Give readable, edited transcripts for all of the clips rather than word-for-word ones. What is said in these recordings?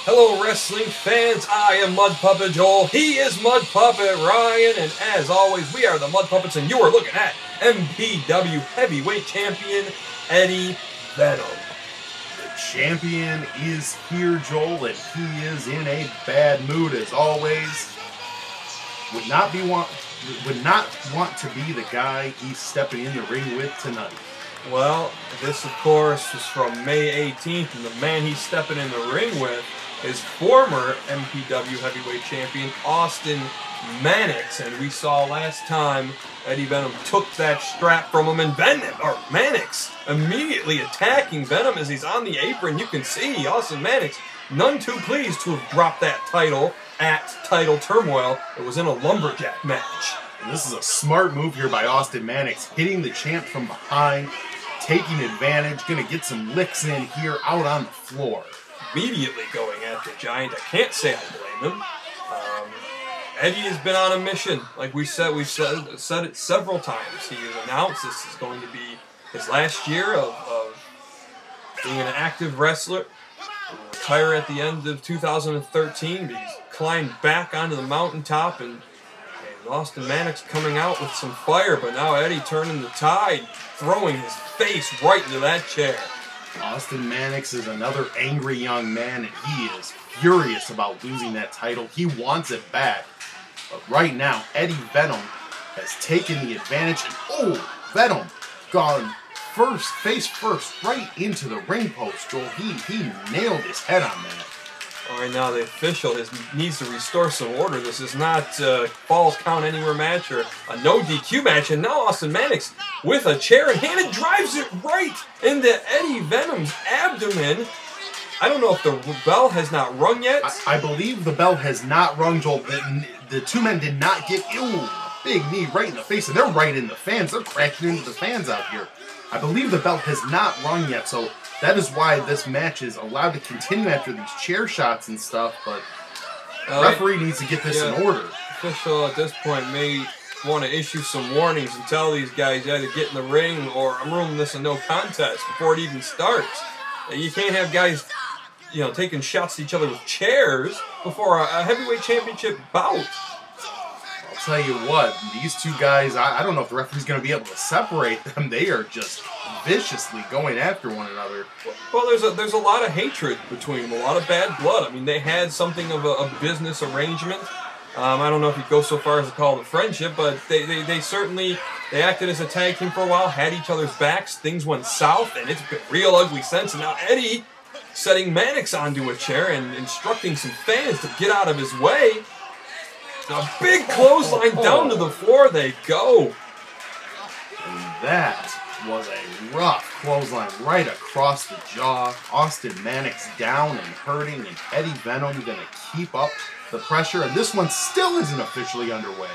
Hello wrestling fans, I am Mud Puppet Joel, he is Mud Puppet Ryan, and as always we are the Mud Puppets and you are looking at MPW Heavyweight Champion Eddie Venom. The champion is here, Joel, and he is in a bad mood as always. Would not want to be the guy he's stepping in the ring with tonight. Well, this of course is from May 18th, and the man he's stepping in the ring with is former MPW Heavyweight Champion Austin Manix, and we saw last time Eddie Venom took that strap from him, and Manix immediately attacking Venom as he's on the apron. You can see Austin Manix none too pleased to have dropped that title at Title Turmoil. It was in a lumberjack match. And this is a smart move here by Austin Manix, hitting the champ from behind, taking advantage, gonna get some licks in here out on the floor. Immediately going at the Giant. I can't say I blame him. Eddie has been on a mission. Like we've said it several times. He has announced this is going to be his last year of being an active wrestler. He will retire at the end of 2013. But he's climbed back onto the mountaintop, and Austin Manix coming out with some fire. But now Eddie turning the tide, throwing his face right into that chair. Austin Manix is another angry young man, and he is furious about losing that title. He wants it back. But right now, Eddie Venom has taken the advantage, and Venom gone face first, right into the ring post, Joel. He nailed his head on that. All right, now the official needs to restore some order. This is not a Falls Count Anywhere match or a no DQ match. And now Austin Manix with a chair in hand and drives it right into Eddie Venom's abdomen. I don't know if the bell has not rung yet. I believe the bell has not rung, Joel. The two men did not get a big knee right in the face, and they're right in the fans. They're crashing into the fans out here. I believe the bell has not rung yet, so that is why this match is allowed to continue after these chair shots and stuff, but the referee needs to get this in order. Official at this point may want to issue some warnings and tell these guys either get in the ring or I'm ruling this a no contest before it even starts. You can't have guys, taking shots at each other with chairs before a heavyweight championship bout. I'll tell you what, these two guys, I don't know if the referee's going to be able to separate them. They are just viciously going after one another. Well, there's a lot of hatred between them, a lot of bad blood. I mean, they had something of a business arrangement. I don't know if you'd go so far as to call it a friendship, but they certainly acted as a tag team for a while, had each other's backs. Things went south, and it's been real ugly since. And now Eddie setting Manix onto a chair and instructing some fans to get out of his way. A big clothesline down to the floor they go. And that was a rough clothesline right across the jaw. Austin Manix down and hurting, and Eddie Venom going to keep up the pressure, and this one still isn't officially underway.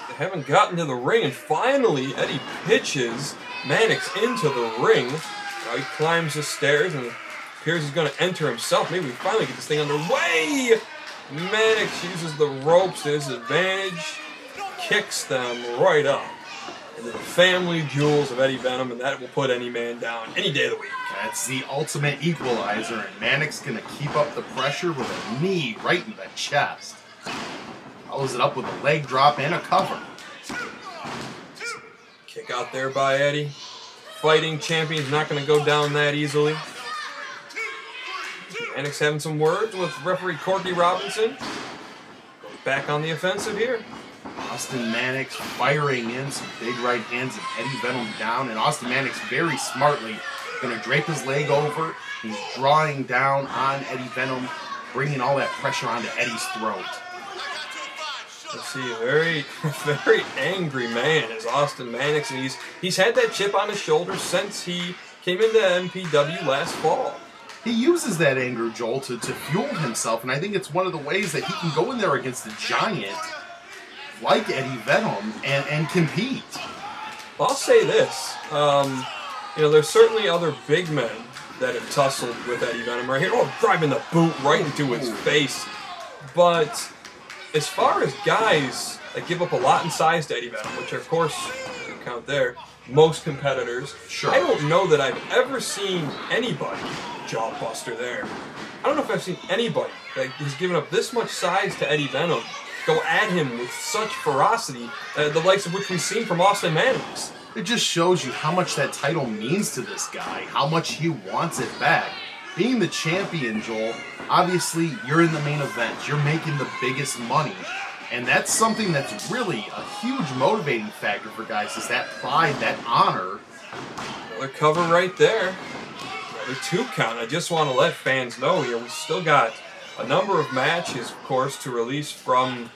They haven't gotten to the ring, and finally Eddie pitches Manix into the ring. Now he climbs the stairs and appears he's going to enter himself. Maybe we finally get this thing underway. Manix uses the ropes to his advantage, kicks them right up into the family jewels of Eddie Venom, and that will put any man down any day of the week. That's the ultimate equalizer, and Manix going to keep up the pressure with a knee right in the chest. Follows it up with a leg drop and a cover. Kick out there by Eddie. Fighting champion's not going to go down that easily. Manix having some words with referee Corky Robinson. Goes back on the offensive here. Austin Manix firing in some big right hands and Eddie Venom down. And Austin Manix very smartly going to drape his leg over. He's drawing down on Eddie Venom, bringing all that pressure onto Eddie's throat. Let's see, a very, very angry man is Austin Manix. And he's had that chip on his shoulder since he came into MPW last fall. He uses that anger, Joel, to fuel himself, and I think it's one of the ways that he can go in there against a giant like Eddie Venom and compete. Well, I'll say this. There's certainly other big men that have tussled with Eddie Venom right here. Driving the boot right into his face. But as far as guys that give up a lot in size to Eddie Venom, which of course, you count there, most competitors. Sure. I don't know that I've ever seen anybody jawbuster there. I don't know if I've seen anybody that has given up this much size to Eddie Venom go at him with such ferocity, the likes of which we've seen from Austin Manix. It just shows you how much that title means to this guy, how much he wants it back. Being the champion, Joel, obviously you're in the main event, you're making the biggest money. And that's something that's really a huge motivating factor for guys, is that pride, that honor. Another cover right there. Another 2 count. I just want to let fans know here, we still got a number of matches, of course, to release from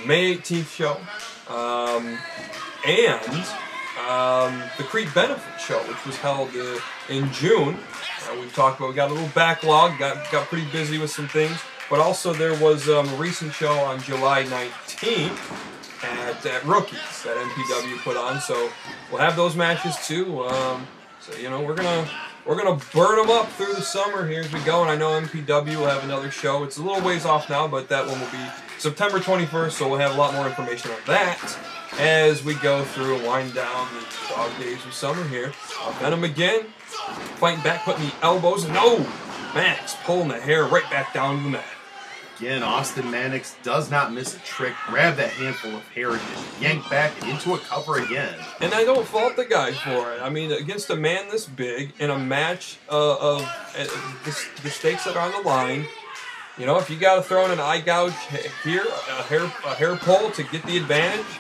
May 18th show. And the Creed Benefit show, which was held in June. We've talked about, we got a little backlog, got pretty busy with some things. But also there was a recent show on July 19th at Rookies that MPW put on. So we'll have those matches too. So, you know, we're gonna burn them up through the summer here as we go, and I know MPW will have another show. It's a little ways off now, but that one will be September 21st, so we'll have a lot more information on that as we go through and wind down the dog days of summer here. Venom again, fighting back, putting the elbows, no! Manix pulling the hair right back down to the mat. Again, Austin Manix does not miss a trick. Grab that handful of hair and just yank back into a cover again. And I don't fault the guy for it. I mean, against a man this big in a match of the stakes that are on the line, you know, if you got to throw in an eye gouge here, a hair pull to get the advantage,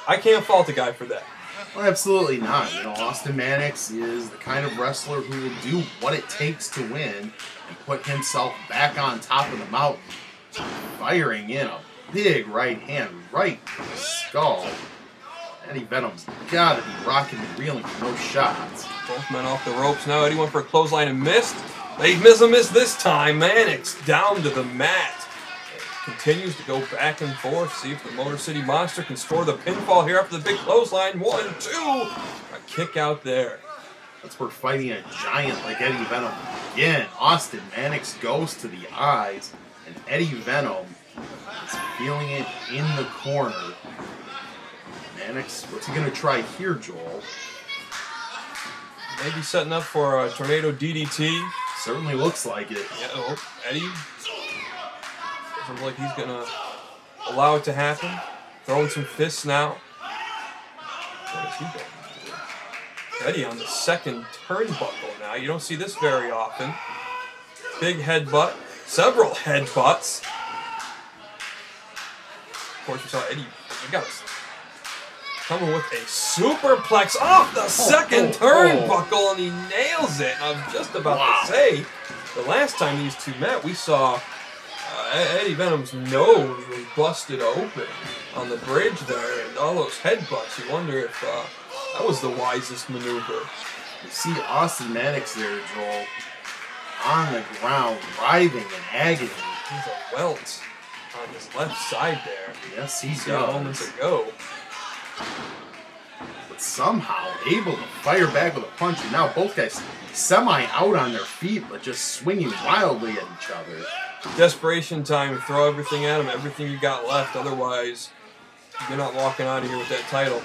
I can't fault the guy for that. Well, absolutely not. You know, Austin Manix is the kind of wrestler who will do what it takes to win and put himself back on top of the mountain, firing in a big right hand right to the skull. Eddie Venom's got to be rocking and reeling for those shots. Both men off the ropes now. Eddie went for a clothesline and missed. They miss this time. Manix down to the mat. Continues to go back and forth. See if the Motor City Monster can score the pinfall here after the big clothesline. 1, 2. A kick out there. That's where fighting a giant like Eddie Venom. Again, Austin Manix goes to the eyes, and Eddie Venom is feeling it in the corner. Manix, what's he going to try here, Joel? Maybe setting up for a tornado DDT. Certainly looks like it. Yeah, oh, Eddie doesn't look like he's going to allow it to happen. Throwing some fists now. What is he going to do? Eddie on the second turnbuckle now. You don't see this very often. Big headbutt. Several headbutts. Of course, we saw Eddie. We got us coming with a superplex off the second turnbuckle, and he nails it. I was just about to say, the last time these two met, we saw Eddie Venom's nose was busted open on the bridge there, and all those headbutts. You wonder if that was the wisest maneuver. You see Austin Manix there, Joel, on the ground, writhing in agony. There's a welt on his left side there. Yes, he does. Moments ago. But somehow able to fire back with a punch, and now both guys semi-out on their feet, but just swinging wildly at each other. Desperation time, throw everything at him, everything you got left, otherwise you're not walking out of here with that title.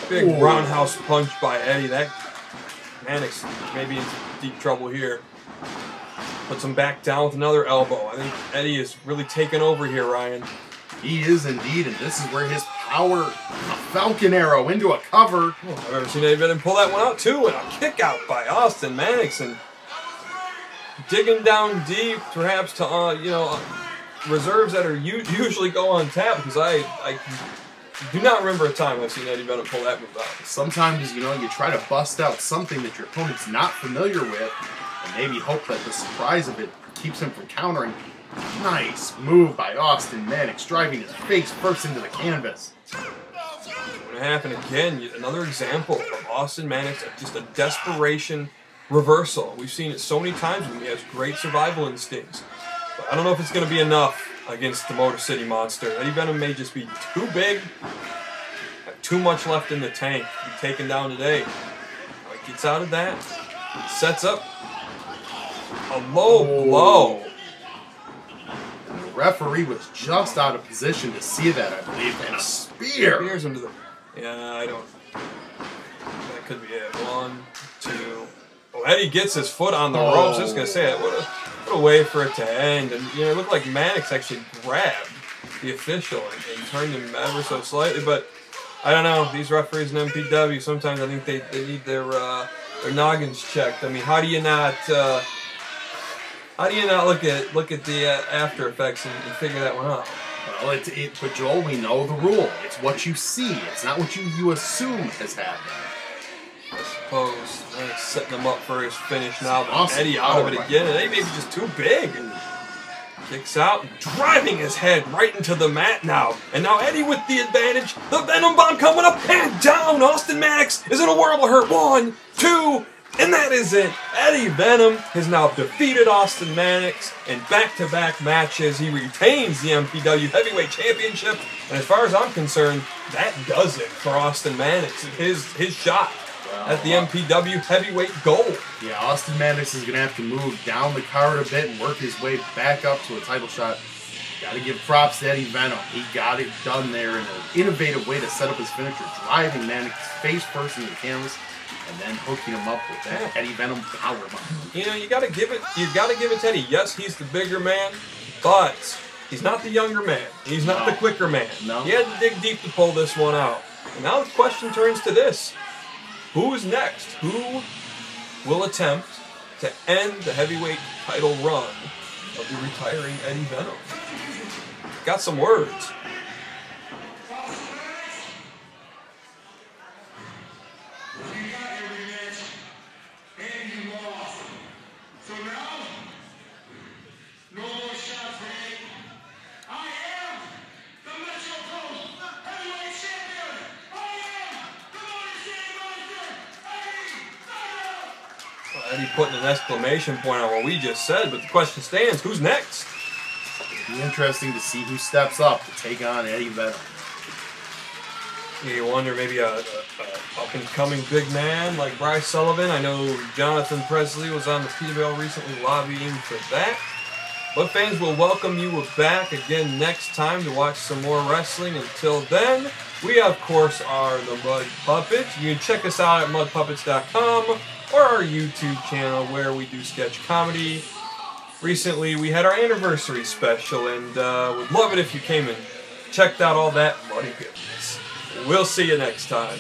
Big roundhouse punch by Eddie. That Manix may be in deep trouble here. Puts him back down with another elbow. I think Eddie is really taking over here, Ryan. He is indeed, and this is where his power, a Falcon Arrow into a cover. Oh, I've ever seen Eddie Venom pull that one out too, and a kick out by Austin Manix, and digging down deep, perhaps to reserves that are usually go on tap, because I do not remember a time I've seen Eddie Venom pull that move out. Sometimes, you try to bust out something that your opponent's not familiar with, and maybe hope that the surprise of it keeps him from countering. Nice move by Austin Manix, driving his face first into the canvas. Going to happen again, another example of Austin Manix, just a desperation reversal. We've seen it so many times when he has great survival instincts. But I don't know if it's going to be enough against the Motor City Monster. Eddie Venom may just be too big, have too much left in the tank to be taken down today. Now he gets out of that, sets up a low blow. And the referee was just out of position to see that, I believe, and a spear. Spears him to the... Yeah, I don't... That could be it. 1, 2... Oh, Eddie gets his foot on the ropes. I was going to say, what What a way for it to end. And, you know, it looked like Manix actually grabbed the official and turned him ever so slightly. But I don't know. These referees in MPW, sometimes I think they need their noggins checked. I mean, how do you not look at the after effects and figure that one out? Well, but Joel, we know the rule. It's what you see. It's not what you assume has happened. I suppose setting him up for his finish now. But Awesome. Eddie out of it again, and Eddie maybe just too big. Kicks out, driving his head right into the mat now. And now Eddie with the advantage. The Venom Bomb coming up and down. Austin Manix is in a world of hurt. 1, 2, and that is it. Eddie Venom has now defeated Austin Manix in back-to-back matches. He retains the MPW Heavyweight Championship. And as far as I'm concerned, that does it for Austin Manix. His shot at the MPW Heavyweight Gold. Yeah, Austin Manix is going to have to move down the card a bit and work his way back up to a title shot. Got to give props to Eddie Venom. He got it done there in an innovative way to set up his finisher, driving Manix face first into the canvas, and then hooking him up with that Eddie Venom power bomb. You know, you got to give it to Eddie. Yes, he's the bigger man, but he's not the younger man. He's not the quicker man. No. He had to dig deep to pull this one out. And now the question turns to this. Who is next? Who will attempt to end the heavyweight title run of the retiring Eddie Venom? Got some words. Eddie putting an exclamation point on what we just said, but the question stands, who's next? It'll be interesting to see who steps up to take on Eddie Venom. You wonder maybe a up-and-coming big man like Bryce Sullivan. I know Jonathan Presley was on the PWL recently lobbying for that. But fans, will welcome you back again next time to watch some more wrestling. Until then, we of course are the Mud Puppets. You can check us out at mudpuppets.com or our YouTube channel where we do sketch comedy. Recently, we had our anniversary special, and would love it if you came and checked out all that money goodness. We'll see you next time.